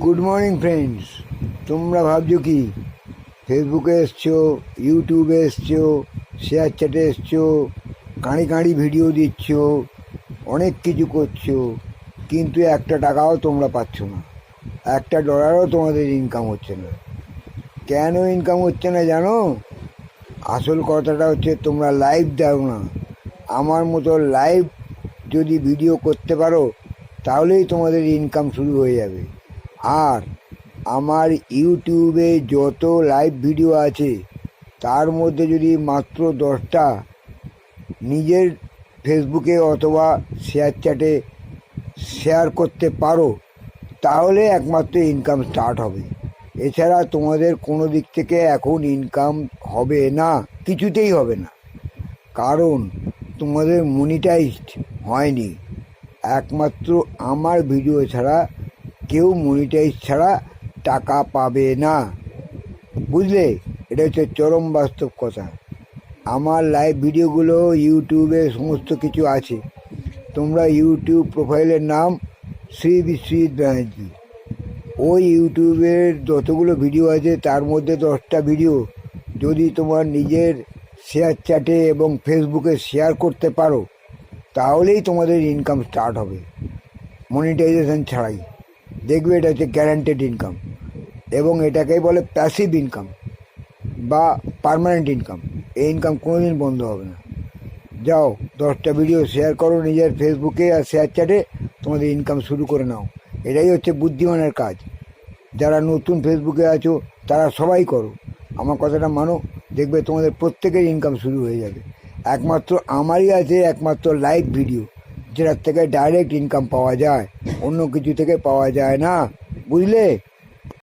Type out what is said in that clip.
Good morning friends. তোমরা ভাবছো কি ফেসবুকে এসছো, ইউটিউবে এসছো, শেয়ার চ্যাটে এসছো, কাঁড়ি কাঁড়ি ভিডিও দিচ্ছ, অনেক কিছু করছো, কিন্তু একটা টাকাও তোমরা পাচ্ছ না, একটা ডলারও তোমাদের ইনকাম হচ্ছে না। কেন ইনকাম হচ্ছে না জানো? আসল কথাটা হচ্ছে তোমরা লাইভ দাও না। আমার মতো লাইভ যদি ভিডিও করতে পারো তাহলেই তোমাদের ইনকাম শুরু হয়ে যাবে। আর আমার ইউটিউবে যত লাইভ ভিডিও আছে তার মধ্যে যদি মাত্র 10টা নিজের ফেসবুকে অথবা শেয়ার চ্যাটে শেয়ার করতে পারো তাহলে একমাত্র ইনকাম স্টার্ট হবে। এছাড়া তোমাদের কোনো দিক থেকে এখন ইনকাম হবে না, কিছুতেই হবে না, কারণ তোমাদের মনিটাইজড হয়নি। একমাত্র আমার ভিডিও ছাড়া কেউ মনিটাইজ ছাড়া টাকা পাবে না, বুঝলে? এটা হচ্ছে চরম বাস্তব কথা। আমার লাইভ ভিডিওগুলো ইউটিউবে সমস্ত কিছু আছে। তোমরা ইউটিউব প্রোফাইলের নাম শ্রী বিশ্বজিৎ ব্যানার্জি। ওই ইউটিউবের যতগুলো ভিডিও আছে তার মধ্যে 10টা ভিডিও যদি তোমার নিজের শেয়ার চ্যাটে এবং ফেসবুকে শেয়ার করতে পারো তাহলেই তোমাদের ইনকাম স্টার্ট হবে, মনিটাইজেশন ছাড়াই। দেখবে এটা হচ্ছে গ্যারান্টেড ইনকাম, এবং এটাকেই বলে প্যাসিভ ইনকাম বা পার্মানেন্ট ইনকাম। এই ইনকাম কোনোদিন বন্ধ হবে না। যাও 10টা ভিডিও শেয়ার করো নিজের ফেসবুকে আর শেয়ার চ্যাটে, তোমাদের ইনকাম শুরু করে নাও। এটাই হচ্ছে বুদ্ধিমানের কাজ। যারা নতুন ফেসবুকে আছো তারা সবাই করো, আমার কথাটা মানো, দেখবে তোমাদের প্রত্যেকের ইনকাম শুরু হয়ে যাবে। একমাত্র আমারই আছে একমাত্র লাইভ ভিডিও, যেটার থেকে ডাইরেক্ট ইনকাম পাওয়া যায়, অন্য কিছু থেকে পাওয়া যায় না, বুঝলে?